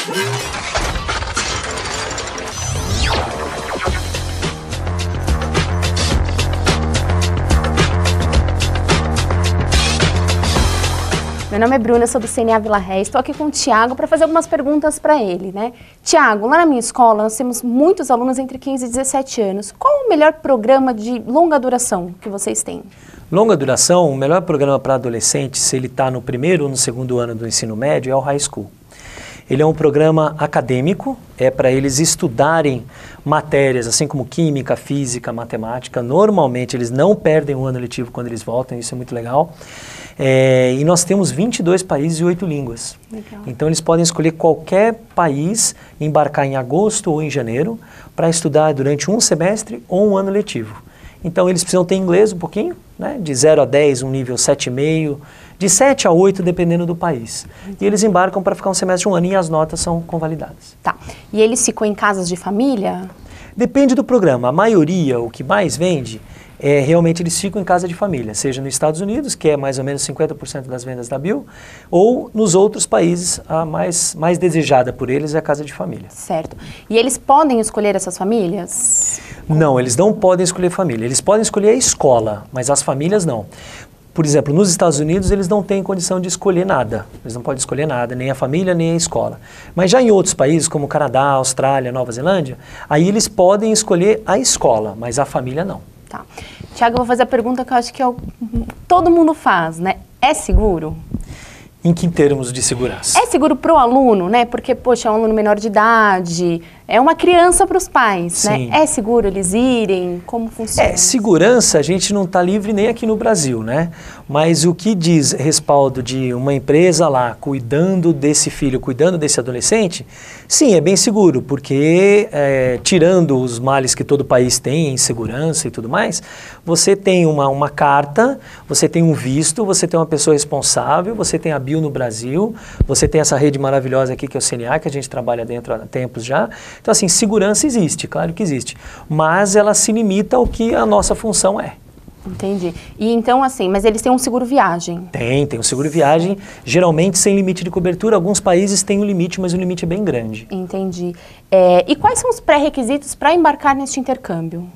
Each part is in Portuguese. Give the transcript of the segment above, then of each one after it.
Meu nome é Bruna, sou do CNA Vila Ré, estou aqui com o Thiago para fazer algumas perguntas para ele, né? Thiago, lá na minha escola nós temos muitos alunos entre 15 e 17 anos. Qual o melhor programa de longa duração que vocês têm? Longa duração, o melhor programa para adolescente, se ele está no primeiro ou no segundo ano do ensino médio, é o High School. Ele é um programa acadêmico, é para eles estudarem matérias, assim como química, física, matemática. Normalmente eles não perdem um ano letivo quando eles voltam, isso é muito legal. E nós temos 22 países e 8 línguas. Legal. Então eles podem escolher qualquer país, embarcar em agosto ou em janeiro, para estudar durante um semestre ou um ano letivo. Então eles precisam ter inglês um pouquinho, né? De 0 a 10, um nível 7,5, de 7 a 8, dependendo do país. E eles embarcam para ficar um semestre, um ano, e as notas são convalidadas. Tá. E eles ficam em casas de família? Depende do programa. A maioria, o que mais vende, realmente eles ficam em casa de família, seja nos Estados Unidos, que é mais ou menos 50% das vendas da Bill, ou nos outros países, a mais desejada por eles é a casa de família. Certo. E eles podem escolher essas famílias? Não, eles não podem escolher família. Eles podem escolher a escola, mas as famílias não. Por exemplo, nos Estados Unidos eles não têm condição de escolher nada. Eles não podem escolher nada, nem a família, nem a escola. Mas já em outros países, como Canadá, Austrália, Nova Zelândia, aí eles podem escolher a escola, mas a família não. Tá. Tiago, eu vou fazer a pergunta que eu acho que todo mundo faz, né? É seguro? Em que termos de segurança? É seguro para o aluno, né? Porque, poxa, é um aluno menor de idade, é uma criança para os pais, Sim. né? É seguro eles irem? Como funciona? Segurança a gente não está livre nem aqui no Brasil, né? Mas o que diz respaldo de uma empresa lá cuidando desse filho, cuidando desse adolescente, sim, é bem seguro, porque tirando os males que todo país tem, insegurança e tudo mais, você tem uma carta, você tem um visto, você tem uma pessoa responsável, você tem a Bill no Brasil, você tem essa rede maravilhosa aqui que é o CNA, que a gente trabalha dentro há tempos já. Então, assim, segurança existe, claro que existe, mas ela se limita ao que a nossa função é. Entendi. E então, assim, mas eles têm um seguro viagem? Tem um seguro viagem, geralmente sem limite de cobertura. Alguns países têm um limite, mas o limite é bem grande. Entendi. E quais são os pré-requisitos para embarcar neste intercâmbio?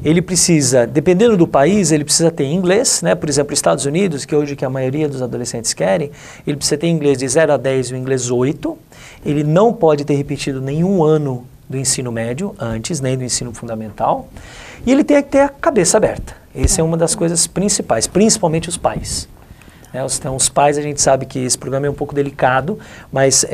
Ele precisa, dependendo do país, ele precisa ter inglês, né? Por exemplo, Estados Unidos, que hoje que a maioria dos adolescentes querem, ele precisa ter inglês de 0 a 10 e o inglês 8. Ele não pode ter repetido nenhum ano do ensino médio antes, nem do ensino fundamental. E ele tem que ter a cabeça aberta. Essa é uma das coisas principais, principalmente os pais. Então, os pais, a gente sabe que esse programa é um pouco delicado, mas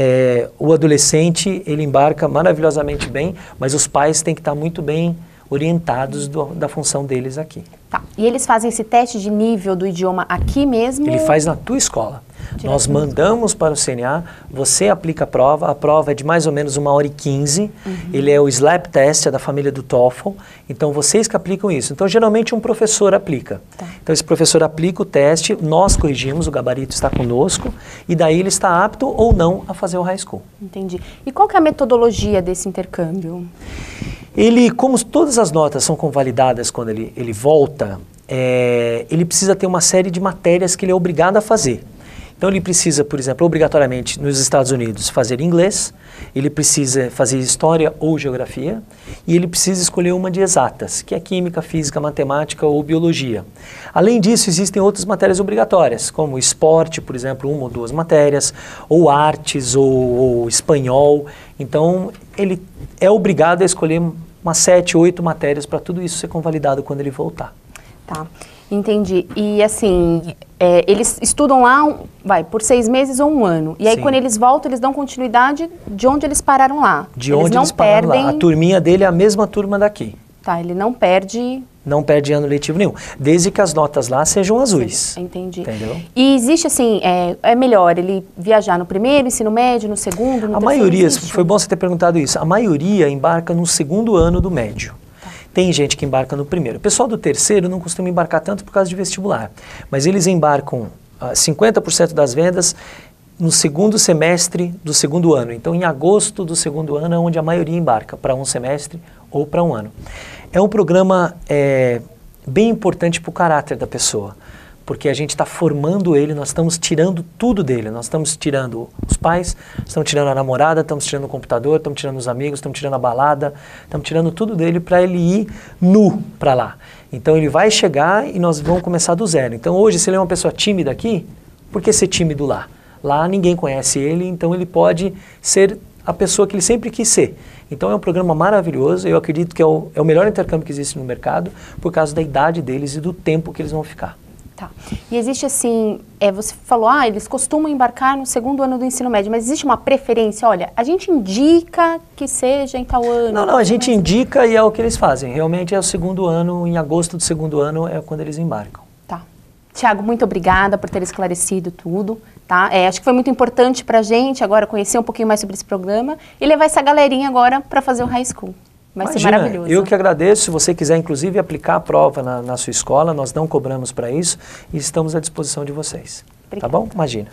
o adolescente, ele embarca maravilhosamente bem, mas os pais têm que estar muito bem orientados da função deles aqui. Tá. E eles fazem esse teste de nível do idioma aqui mesmo? Ele faz na tua escola. Nós mandamos para o CNA, você aplica a prova é de mais ou menos 1h15, ele é o SLAP Test, é da família do TOEFL, então vocês que aplicam isso. Então, geralmente um professor aplica. Tá. Então, esse professor aplica o teste, nós corrigimos, o gabarito está conosco, e daí ele está apto ou não a fazer o High School. Entendi. E qual que é a metodologia desse intercâmbio? Ele, como todas as notas são convalidadas quando ele volta, ele precisa ter uma série de matérias que ele é obrigado a fazer. Então ele precisa, por exemplo, obrigatoriamente nos Estados Unidos fazer inglês, ele precisa fazer história ou geografia e ele precisa escolher uma de exatas, que é química, física, matemática ou biologia. Além disso, existem outras matérias obrigatórias, como esporte, por exemplo, 1 ou 2 matérias, ou artes ou espanhol. Então ele é obrigado a escolher umas 7, 8 matérias para tudo isso ser convalidado quando ele voltar. Tá, entendi. E assim, eles estudam lá, por 6 meses ou 1 ano. E aí, sim, quando eles voltam, eles dão continuidade de onde eles pararam lá. De onde eles pararam lá. A turminha dele é a mesma turma daqui. Tá, ele não perde... Não perde ano letivo nenhum, desde que as notas lá sejam azuis. Sim, entendi. Entendeu? E existe assim, é melhor ele viajar no primeiro, ensino médio, no segundo, no terceiro? A maioria, foi bom você ter perguntado isso, a maioria embarca no segundo ano do médio. Tem gente que embarca no primeiro. O pessoal do terceiro não costuma embarcar tanto por causa de vestibular, mas eles embarcam 50% das vendas no segundo semestre do segundo ano. Então, em agosto do segundo ano é onde a maioria embarca, para um semestre ou para um ano. É um programa bem importante para o caráter da pessoa, porque a gente está formando ele, nós estamos tirando tudo dele, nós estamos tirando os pais, estamos tirando a namorada, estamos tirando o computador, estamos tirando os amigos, estamos tirando a balada, estamos tirando tudo dele para ele ir nu para lá. Então ele vai chegar e nós vamos começar do zero. Então hoje, se ele é uma pessoa tímida aqui, por que ser tímido lá? Lá ninguém conhece ele, então ele pode ser a pessoa que ele sempre quis ser. Então é um programa maravilhoso, eu acredito que é o melhor intercâmbio que existe no mercado, por causa da idade deles e do tempo que eles vão ficar. Tá. E existe assim, você falou, eles costumam embarcar no segundo ano do ensino médio, mas existe uma preferência? Olha, a gente indica que seja em tal ano. Não, a gente indica e é o que eles fazem. Realmente é o segundo ano, em agosto do segundo ano é quando eles embarcam. Tá. Tiago, muito obrigada por ter esclarecido tudo, tá? Acho que foi muito importante pra gente agora conhecer um pouquinho mais sobre esse programa e levar essa galerinha agora para fazer o high school. Vai ser maravilhoso. Eu que agradeço. Se você quiser, inclusive, aplicar a prova na sua escola, nós não cobramos para isso e estamos à disposição de vocês. Obrigada. Tá bom? Imagina.